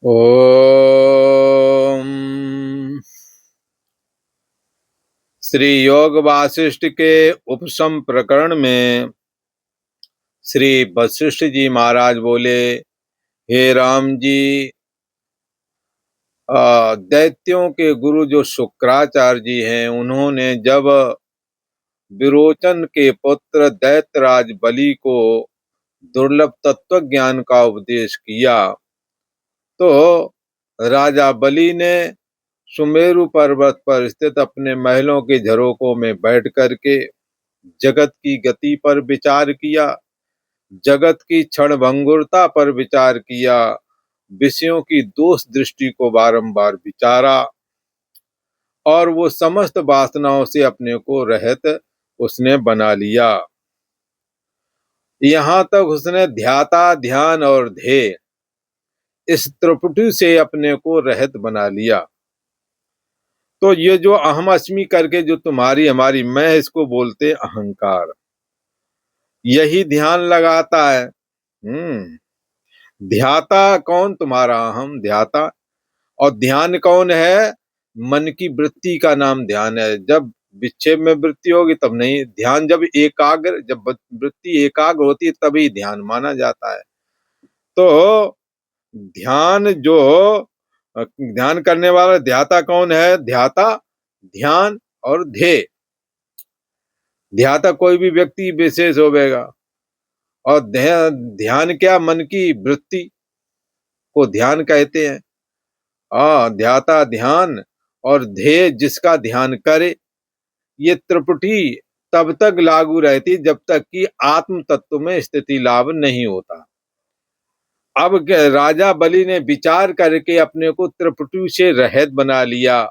ओम श्री योग वासिष्ठ के उपसम प्रकरण में श्री वशिष्ठ जी महाराज बोले, हे राम जी, दैत्यों के गुरु जो शुक्राचार्य जी हैं, उन्होंने जब विरोचन के पुत्र दैत्यराज बलि को दुर्लभ तत्व ज्ञान का उपदेश किया तो राजा बलि ने सुमेरु पर्वत पर स्थित अपने महलों के झरोकों में बैठ करके जगत की गति पर विचार किया, जगत की क्षणभंगुरता पर विचार किया, विषयों की दोष दृष्टि को बारंबार विचारा और वो समस्त वासनाओं से अपने को रहित उसने बना लिया। यहाँ तक उसने ध्याता, ध्यान और ध्येय इस त्रिपुटी से अपने को रहित बना लिया। तो ये जो अहम अस्मि करके जो तुम्हारी हमारी मैं, इसको बोलते अहंकार। यही ध्यान लगाता है। ध्याता कौन? तुम्हारा अहम ध्याता। और ध्यान कौन है? मन की वृत्ति का नाम ध्यान है। जब विक्षेप में वृत्ति होगी तब नहीं। ध्यान जब वृत्ति एकाग्र होती है तभी ध्यान माना जाता है। तो ध्यान जो ध्यान करने वाला ध्याता कौन है? ध्याता, ध्यान और ध्येय। ध्याता कोई भी व्यक्ति विशेष होगा। और ध्यान क्या? मन की वृत्ति को ध्यान कहते हैं। ध्याता, ध्यान और ध्येय जिसका ध्यान करे, ये त्रिपुटी तब तक लागू रहती जब तक कि आत्म तत्व में स्थिति लाभ नहीं होता। अब राजा बलि ने विचार करके अपने को त्रिपुटी से रहित बना लिया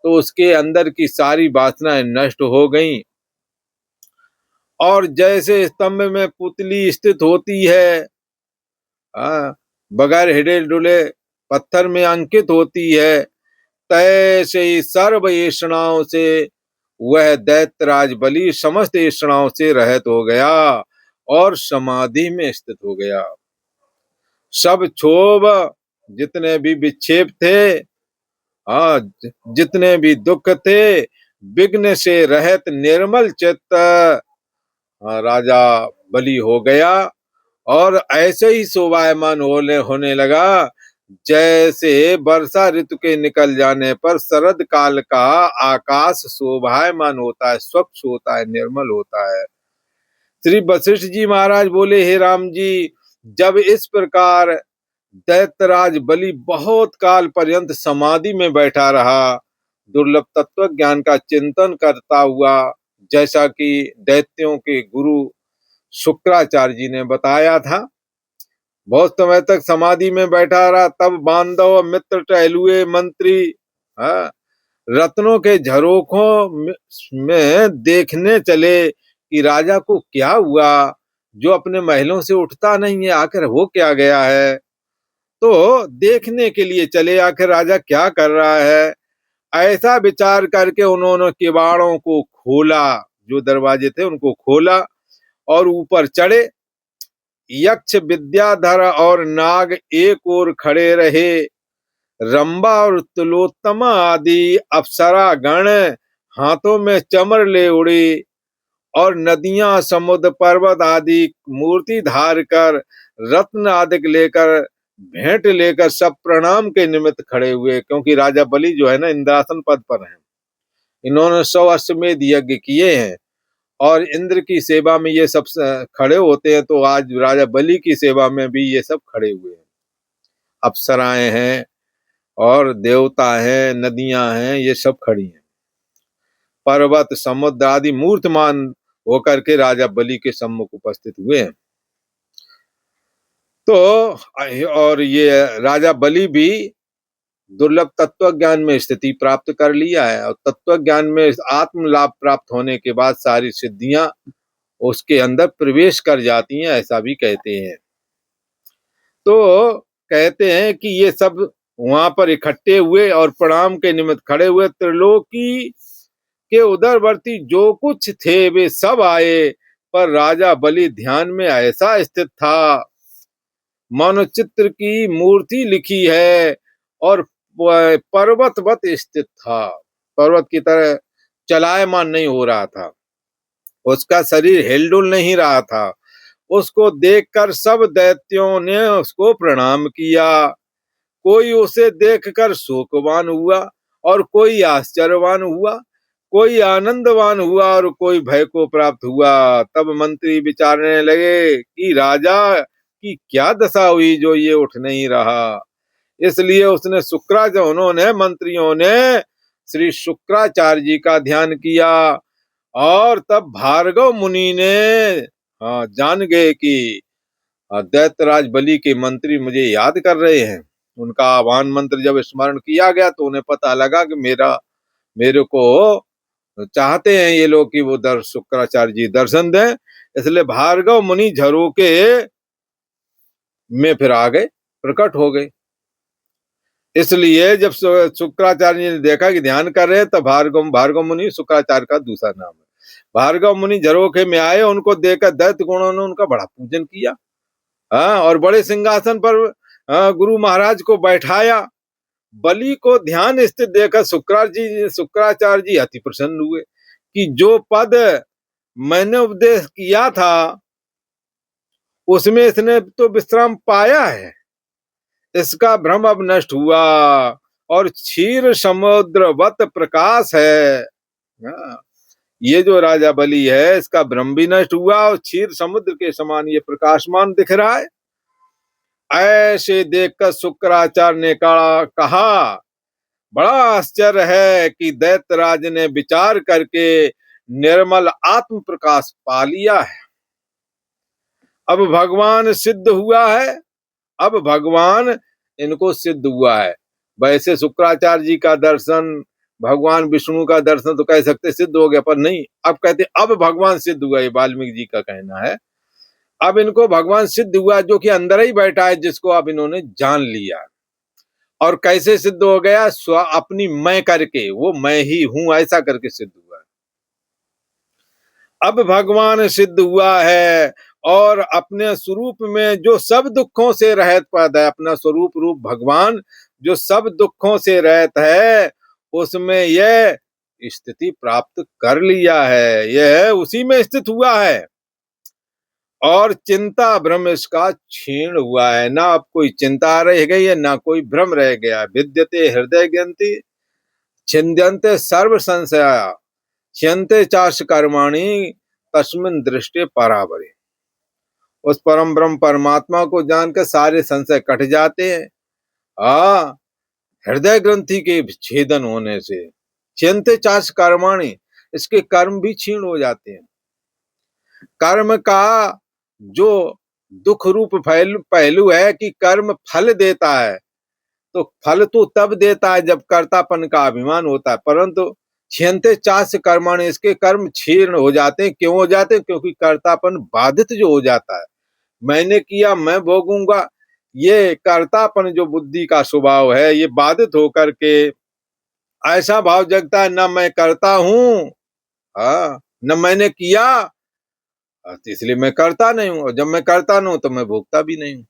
तो उसके अंदर की सारी वासनाएं नष्ट हो गईं। और जैसे स्तंभ में पुतली स्थित होती है, बगैर हिले डुले पत्थर में अंकित होती है, तैसे ही सर्व ऐषणाओं से वह दैत्यराज बलि समस्त ऐषणाओं से रहित हो गया और समाधि में स्थित हो गया। सब क्षोभ, जितने भी विक्षेप थे, जितने भी दुख थे, विघ्न से रहित निर्मल चित्त राजा बलि हो गया और ऐसे ही शोभायमान होने लगा जैसे वर्षा ऋतु के निकल जाने पर शरद काल का आकाश शोभायमान होता है, स्वच्छ होता है, निर्मल होता है। श्री वशिष्ठ जी महाराज बोले, हे राम जी, जब इस प्रकार दैत्यराज बलि बहुत काल पर्यंत समाधि में बैठा रहा, दुर्लभ तत्व ज्ञान का चिंतन करता हुआ, जैसा कि दैत्यों के गुरु शुक्राचार्य जी ने बताया था, बहुत समय तक समाधि में बैठा रहा। तब बांधव, मित्र, टहलुए, मंत्री रत्नों के झरोखों में देखने चले कि राजा को क्या हुआ, जो अपने महलों से उठता नहीं है, आखिर हो क्या गया है। तो देखने के लिए चले, आखिर राजा क्या कर रहा है। ऐसा विचार करके उन्होंने किवाड़ों को खोला, जो दरवाजे थे उनको खोला और ऊपर चढ़े। यक्ष, विद्याधर और नाग एक ओर खड़े रहे। रंबा और तिलोत्तमा आदि अप्सरा गण हाथों में चमर ले उड़ी और नदियां, समुद्र, पर्वत आदि मूर्ति धार कर, रत्न आदि लेकर, भेंट लेकर सब प्रणाम के निमित्त खड़े हुए। क्योंकि राजा बलि जो है ना, इंद्रासन पद पर है। इन्होंने 100 अश्वमेध यज्ञ किए हैं और इंद्र की सेवा में ये सब खड़े होते हैं। तो आज राजा बलि की सेवा में भी ये सब खड़े हुए हैं। अप्सराएं हैं और देवता हैं, नदियां हैं, ये सब खड़ी हैं। पर्वत, समुद्र आदि मूर्तमान होकर के राजा बलि के सम्मुख उपस्थित हुए हैं। तो और ये राजा बलि भी दुर्लभ तत्व ज्ञान में स्थिति प्राप्त कर लिया है और तत्व ज्ञान में आत्म लाभ प्राप्त होने के बाद सारी सिद्धियां उसके अंदर प्रवेश कर जाती हैं, ऐसा भी कहते हैं। तो कहते हैं कि ये सब वहां पर इकट्ठे हुए और प्रणाम के निमित्त खड़े हुए। त्रिलोकी के उदरवर्ती जो कुछ थे वे सब आए, पर राजा बलि ध्यान में ऐसा स्थित था मनोचित्र की मूर्ति लिखी है और पर्वतवत स्थित था, पर्वत की तरह चलायमान नहीं हो रहा था, उसका शरीर हिलडुल नहीं रहा था। उसको देखकर सब दैत्यों ने उसको प्रणाम किया। कोई उसे देखकर शोकवान हुआ और कोई आश्चर्यवान हुआ, कोई आनंदवान हुआ और कोई भय को प्राप्त हुआ। तब मंत्री विचारने लगे कि राजा की क्या दशा हुई जो ये उठ नहीं रहा। इसलिए उसने उन्होंने मंत्रियों ने श्री शुक्राचार्य जी का ध्यान किया और तब भार्गव मुनि ने जान गए कि दैत्यराज बलि के मंत्री मुझे याद कर रहे हैं। उनका आह्वान मंत्र जब स्मरण किया गया तो उन्हें पता लगा कि मेरे को चाहते हैं ये लोग कि वो शुक्राचार्य जी दर्शन दें। इसलिए भार्गव मुनि झरोके में फिर आ गए, प्रकट हो गए। इसलिए जब शुक्राचार्य ने देखा कि ध्यान कर रहे तब भार्गव मुनि शुक्राचार्य का दूसरा नाम है। भार्गव मुनि झरोखे में आए, उनको देखकर दैत्य गुणों ने उनका बड़ा पूजन किया। और बड़े सिंहासन पर गुरु महाराज को बैठाया। बलि को ध्यान स्थित देखकर शुक्राचार्य जी अति प्रसन्न हुए कि जो पद मैंने उपदेश किया था उसमें इसने तो विश्राम पाया है, इसका भ्रम अब नष्ट हुआ और क्षीर समुद्रवत प्रकाश है। ये जो राजा बलि है इसका भ्रम भी नष्ट हुआ और क्षीर समुद्र के समान ये प्रकाशमान दिख रहा है। ऐसे देखकर शुक्राचार्य ने कहा बड़ा आश्चर्य है कि दैत्यराज ने विचार करके निर्मल आत्म प्रकाश पा लिया है। अब भगवान सिद्ध हुआ है, अब भगवान इनको सिद्ध हुआ है। वैसे शुक्राचार्य जी का दर्शन, भगवान विष्णु का दर्शन तो कह सकते सिद्ध हो गया, पर नहीं, अब कहते अब भगवान सिद्ध हुआ, ये वाल्मीकि जी का कहना है। अब इनको भगवान सिद्ध हुआ जो कि अंदर ही बैठा है, जिसको अब इन्होंने जान लिया। और कैसे सिद्ध हो गया? अपनी मैं करके, वो मैं ही हूं ऐसा करके सिद्ध हुआ। अब भगवान सिद्ध हुआ है और अपने स्वरूप में जो सब दुखों से रहित पद है, अपना स्वरूप रूप भगवान जो सब दुखों से रहित है, उसमें यह स्थिति प्राप्त कर लिया है, यह उसी में स्थित हुआ है। और चिंता भ्रम इसका क्षीण हुआ है, ना अब कोई चिंता रह गई है, ना कोई भ्रम रह गया। विद्यते हृदय ग्रंथि छिन्द्यन्ते सर्व संशया क्षयन्ते चाश कर्माणि तस्मिन् दृष्टे परावरे। उस परम ब्रह्म परमात्मा को जानकर सारे संशय कट जाते हैं। हृदय ग्रंथि के छेदन होने से क्षयन्ते चाश कर्माणि, इसके कर्म भी क्षीण हो जाते हैं। कर्म का जो दुख रूप पहलू है कि कर्म फल देता है, तो फल तो तब देता है जब कर्तापन का अभिमान होता है, परंतु क्षयन्ते चाश कर्माणि, इसके कर्म क्षीण हो जाते हैं। क्यों हो जाते हैं? क्योंकि कर्तापन बाधित जो हो जाता है, मैंने किया मैं भोगूंगा, ये कर्तापन जो बुद्धि का स्वभाव है, ये बाधित होकर के ऐसा भाव जगता है, न मैं करता हूं, न मैंने किया, इसलिए मैं करता नहीं हूं, और जब मैं करता नहीं हूं तो मैं भोगता भी नहीं हूं।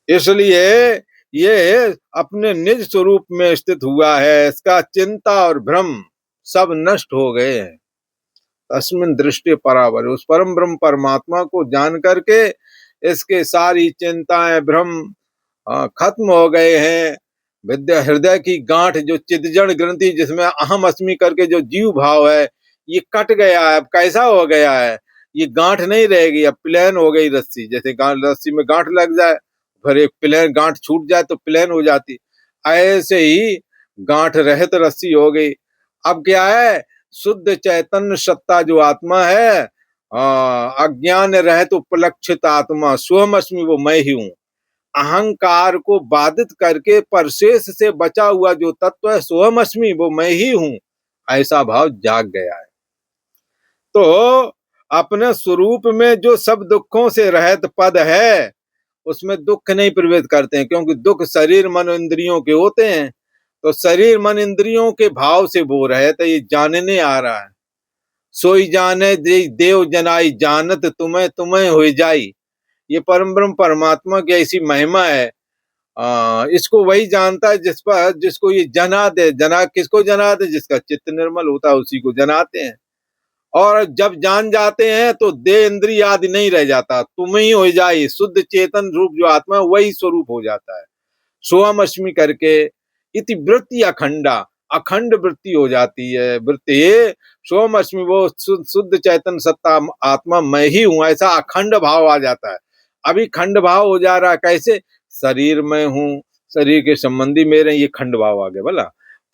इसलिए ये अपने निज स्वरूप में स्थित हुआ है, इसका चिंता और भ्रम सब नष्ट हो गए हैं। तस्मिन् दृष्टि परावर, उस परम ब्रह्म परमात्मा को जान करके इसके सारी चिंताएं भ्रम खत्म हो गए हैं। विद्या हृदय की गांठ जो चिदजड़ ग्रंथि जिसमें अहम अस्मि करके जो जीव भाव है, ये कट गया है। अब कैसा हो गया है? ये गांठ नहीं रहेगी, अब प्लेन हो गई रस्सी। जैसे रस्सी में गांठ लग जाए, फिर एक प्लेन गांठ छूट जाए तो प्लेन हो जाती, ऐसे ही गांठ रहित रस्सी हो गई। अब क्या है? शुद्ध चैतन्य सत्ता जो आत्मा है, अज्ञान रहित उपलक्षित आत्मा स्वमस्मि, वो मैं ही हूं। अहंकार को बाधित करके परशेष से बचा हुआ जो तत्व है स्वमस्मि, वो मैं ही हूं, ऐसा भाव जाग गया है। तो अपने स्वरूप में जो सब दुखों से रहित पद है, उसमें दुख नहीं प्रवेश करते हैं, क्योंकि दुख शरीर मन इंद्रियों के होते हैं। तो शरीर मन इंद्रियों के भाव से वो रहे, तो ये जानने आ रहा है। सोई जाने देव जनाई जानत तुम्हें तुम्हें हो जाई, ये परम ब्रह्म परमात्मा की ऐसी महिमा है, इसको वही जानता है जिसको ये जना दे। जना किसको जना दे? जिसका चित्त निर्मल होता है उसी को जनाते हैं। और जब जान जाते हैं तो देह इंद्रिय आदि नहीं रह जाता, तुम ही हो जाए शुद्ध चेतन रूप जो आत्मा है वही स्वरूप हो जाता है। सोहम अश्मी करके इति वृत्ति अखंडा, अखंड वृत्ति हो जाती है। वृत्ति सोहम अश्मी, वो शुद्ध चैतन सत्ता आत्मा मैं ही हूं, ऐसा अखंड भाव आ जाता है। अभी खंड भाव हो जा रहा, कैसे? शरीर में हूं, शरीर के संबंधी मेरे, ये खंड भाव आ गया बोला।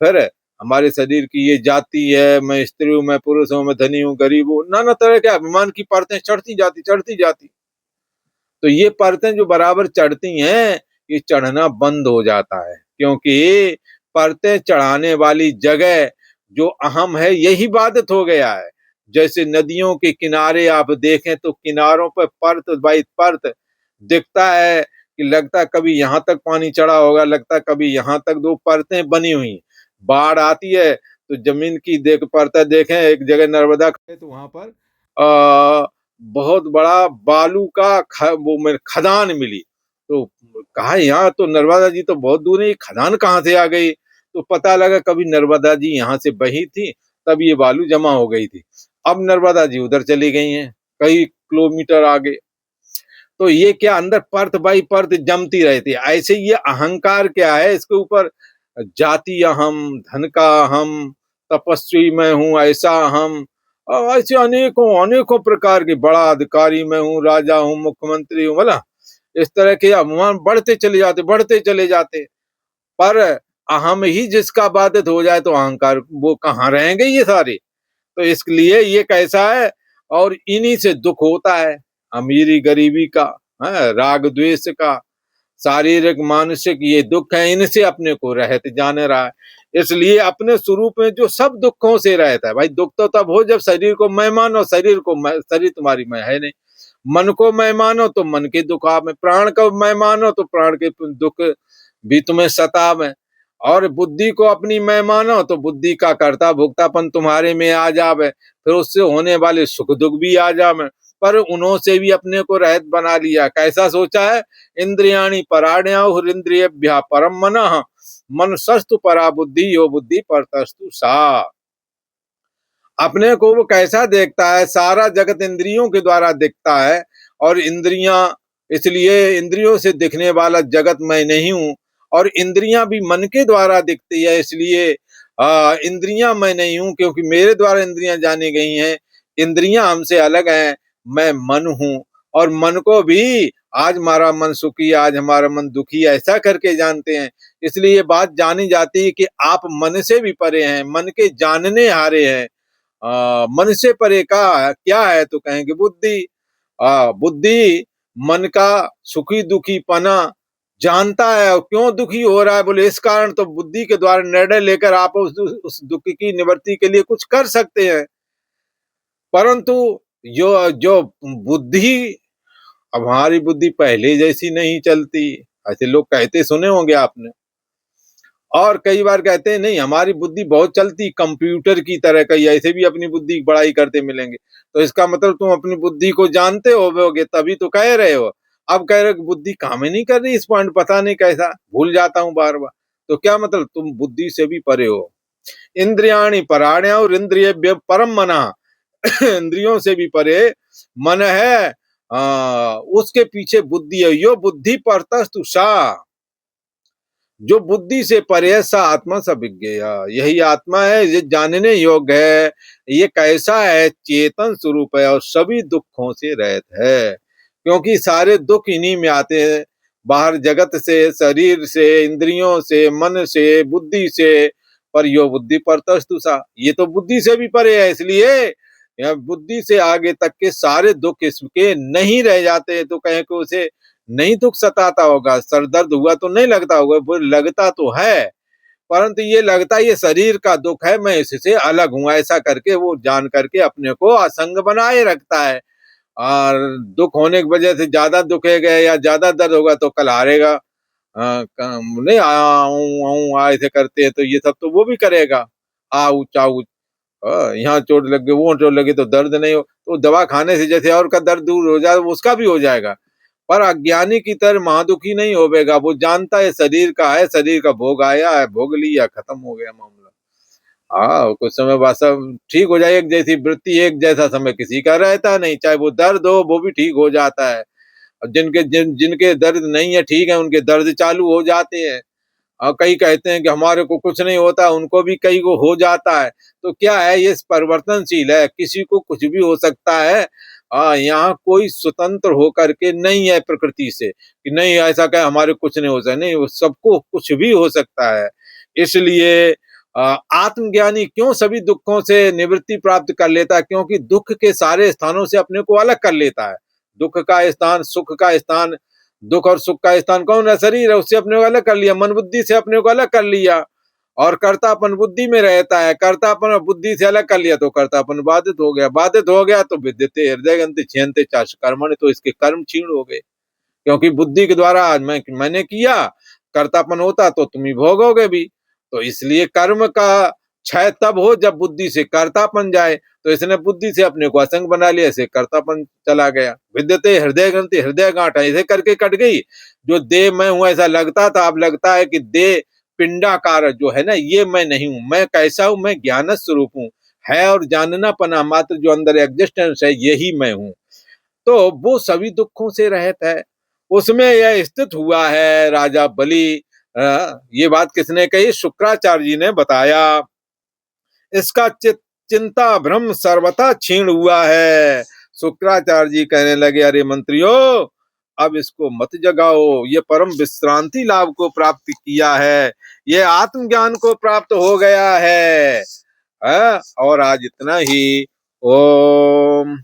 फिर हमारे शरीर की ये जाति है, मैं स्त्री हूं, मैं पुरुष हूं, मैं धनी हूं, गरीब हूं, नाना तरह के अभिमान की परतें चढ़ती जाती। तो ये परतें जो बराबर चढ़ती हैं, ये चढ़ना बंद हो जाता है, क्योंकि परतें चढ़ाने वाली जगह जो अहम है यही बाधित हो गया है। जैसे नदियों के किनारे आप देखें तो किनारों पर परत बाई परत दिखता है कि लगता कभी यहाँ तक पानी चढ़ा होगा, लगता कभी यहाँ तक, दो परतें बनी हुई। बाढ़ आती है तो जमीन की परतें देखें, एक जगह नर्मदा तो वहां पर बहुत बड़ा बालू का खदान मिली। तो कहा यहाँ तो नर्मदा जी तो बहुत दूर है, ये खदान कहाँ से आ गई? तो पता लगा कभी नर्मदा जी यहाँ से बही थी, तब ये बालू जमा हो गई थी। अब नर्मदा जी उधर चली गई हैं, कई किलोमीटर आगे। तो ये क्या अंदर परत बाई परत जमती रहती है। ऐसे ये अहंकार क्या है, इसके ऊपर जाति अहम, धन का अहम, तपस्वी मैं हूं ऐसा अहम, और ऐसे अनेकों अनेकों प्रकार के, बड़ा अधिकारी मैं हूँ, राजा हूँ, मुख्यमंत्री हूँ, बोला इस तरह के अभिमान बढ़ते चले जाते। पर अहम ही जिसका बाधित हो जाए तो अहंकार वो कहाँ रहेंगे ये सारे। तो इसलिए ये कैसा है, और इन्हीं से दुख होता है, अमीरी गरीबी का, राग द्वेष का, शारीरिक मानसिक ये दुख है, इनसे अपने को रहत जान रहा है। इसलिए अपने स्वरूप में जो सब दुखों से रहता है। भाई दुख तो तब हो जब शरीर को मैं मानो, शरीर तुम्हारी मैं है नहीं। मन को मैं मानो तो मन के दुख आप में, प्राण को मैं मानो तो प्राण के दुख भी तुम्हें सतावे, और बुद्धि को अपनी मैं मानो तो बुद्धि का कर्ता भोक्तापन तुम्हारे में आ जावे, फिर उससे होने वाले सुख दुख भी आ जावे। पर उन्हों से भी अपने को रहत बना लिया। कैसा सोचा है? इंद्रियाणि पराण्याहुरिंद्रियभ्यः परम मनः मन सस्तु परा बुद्धि यो बुद्धि परतस्तु सा। अपने को वो कैसा देखता है? सारा जगत इंद्रियों के द्वारा दिखता है, और इंद्रियां, इसलिए इंद्रियों से दिखने वाला जगत मैं नहीं हूं, और इंद्रियां भी मन के द्वारा दिखती है, इसलिए इंद्रियां मैं नहीं हूं, क्योंकि मेरे द्वारा इंद्रियां जानी गई हैं। इंद्रियां हमसे अलग हैं, मैं मन हूं। और मन को भी आज हमारा मन सुखी, आज हमारा मन दुखी, ऐसा करके जानते हैं। इसलिए ये बात जानी जाती है कि आप मन से भी परे हैं, मन के जानने हारे हैं। मन से परे का क्या है? तो कहेंगे बुद्धि। बुद्धि मन का सुखी दुखी पना जानता है, और क्यों दुखी हो रहा है बोले इस कारण, तो बुद्धि के द्वारा निर्णय लेकर आप उस दुख की निवृत्ति के लिए कुछ कर सकते हैं। परंतु जो जो बुद्धि, अब हमारी बुद्धि पहले जैसी नहीं चलती, ऐसे लोग कहते सुने होंगे आपने। और कई बार कहते हैं नहीं हमारी बुद्धि बहुत चलती, कंप्यूटर की तरह, कई ऐसे भी अपनी बुद्धि की बड़ाई करते मिलेंगे। तो इसका मतलब तुम अपनी बुद्धि को जानते होगे तभी तो कह रहे हो। अब कह रहे हो बुद्धि काम ही नहीं कर रही, इस पॉइंट पता नहीं कैसा भूल जाता हूं बार बार। तो क्या मतलब? तुम बुद्धि से भी परे हो। इंद्रियाणि पराण्या और इंद्रिय परम मना इंद्रियों से भी परे मन है, उसके पीछे बुद्धि है। यो बुद्धि परतस्तु सा, जो बुद्धि से परे है, सा आत्मा स विज्ञेय, यही आत्मा है, ये जानने योग्य है। ये कैसा है? चेतन स्वरूप है और सभी दुखों से रहित है, क्योंकि सारे दुख इन्हीं में आते हैं, बाहर जगत से, शरीर से, इंद्रियों से, मन से, बुद्धि से। पर यो बुद्धि परतस्तु सा, ये तो बुद्धि से भी परे है, इसलिए यह बुद्धि से आगे तक के सारे दुख इसके नहीं रह जाते। तो कहें कि उसे नहीं दुख सताता होगा, सर दर्द हुआ तो नहीं लगता होगा, वो लगता तो है, परंतु ये लगता ये शरीर का दुख है, मैं इससे अलग हूं, ऐसा करके वो जान करके अपने को असंग बनाए रखता है। और दुख होने की वजह से ज्यादा दुखेगा या ज्यादा दर्द होगा तो कल हारेगा, नहीं आऊं आऊं ऐसे करते हैं, तो ये सब तो वो भी करेगा। आऊ चाऊ, यहाँ चोट लग गई, वो चोट लगी तो दर्द नहीं हो, तो दवा खाने से जैसे और का दर्द दूर हो जाए उसका भी हो जाएगा। पर अज्ञानी की तरह महादुखी नहीं होवेगा। वो जानता है शरीर का है, शरीर का भोग आया है, भोग लिया, खत्म हो गया मामला। हाँ, कुछ समय बाद सब ठीक हो जाए। एक जैसी वृत्ति एक जैसा समय किसी का रहता नहीं, चाहे वो दर्द हो वो भी ठीक हो जाता है। और जिनके दर्द नहीं है ठीक है, उनके दर्द चालू हो जाते हैं। और कई कहते हैं कि हमारे को कुछ नहीं होता, उनको भी कई को हो जाता है। तो क्या है, ये परिवर्तनशील है, किसी को कुछ भी हो सकता है। यहाँ कोई स्वतंत्र होकर के नहीं है प्रकृति से कि नहीं ऐसा क्या हमारे कुछ नहीं हो सकता, नहीं, वो सबको कुछ भी हो सकता है। इसलिए आत्मज्ञानी क्यों सभी दुखों से निवृत्ति प्राप्त कर लेता है, क्योंकि दुख के सारे स्थानों से अपने को अलग कर लेता है। दुख का स्थान, सुख का स्थान, दुख और सुख का स्थान कौन है? शरीर है, उससे अपने को अलग कर लिया, मन बुद्धि से अपने को अलग कर लिया। और कर्तापन बुद्धि में रहता है, कर्तापन बुद्धि से अलग कर लिया तो कर्तापन बाधित हो गया, बाधित हो गया तो विद्यते हृदय गंति छेनते चाश कर्मणि, तो इसके कर्म क्षीण हो गए। क्योंकि बुद्धि के द्वारा आज मैंने किया, कर्तापन होता तो तुम ही भोगोगे भी। तो इसलिए कर्म का क्षय तब हो जब बुद्धि से कर्तापन जाए। तो इसने बुद्धि से अपने को असंग बना लिया, ऐसे कर्तापन चला गया। विद्यते हृदय ग्रंथि, हृदय गांठ ऐसे करके कट गई। जो देह मैं हूं ऐसा लगता था, अब लगता है कि देह पिंडाकार जो है ना, ये मैं नहीं हूं। मैं कैसा हूं? मैं ज्ञान स्वरूप हूं। है और जानना पना मात्र जो अंदर एग्जिस्टेंस है, यही मैं हूं। तो वो सभी दुखों से रहित है। उसमें यह स्थित हुआ है राजा बलि। ये बात किसने कही? शुक्राचार्य जी ने बताया। इसका चिंता भ्रम सर्वथा क्षीण हुआ है। शुक्राचार्य जी कहने लगे, अरे मंत्रियों, अब इसको मत जगाओ। ये परम विश्रांति लाभ को प्राप्त किया है, ये आत्मज्ञान को प्राप्त हो गया है। और आज इतना ही। ओम।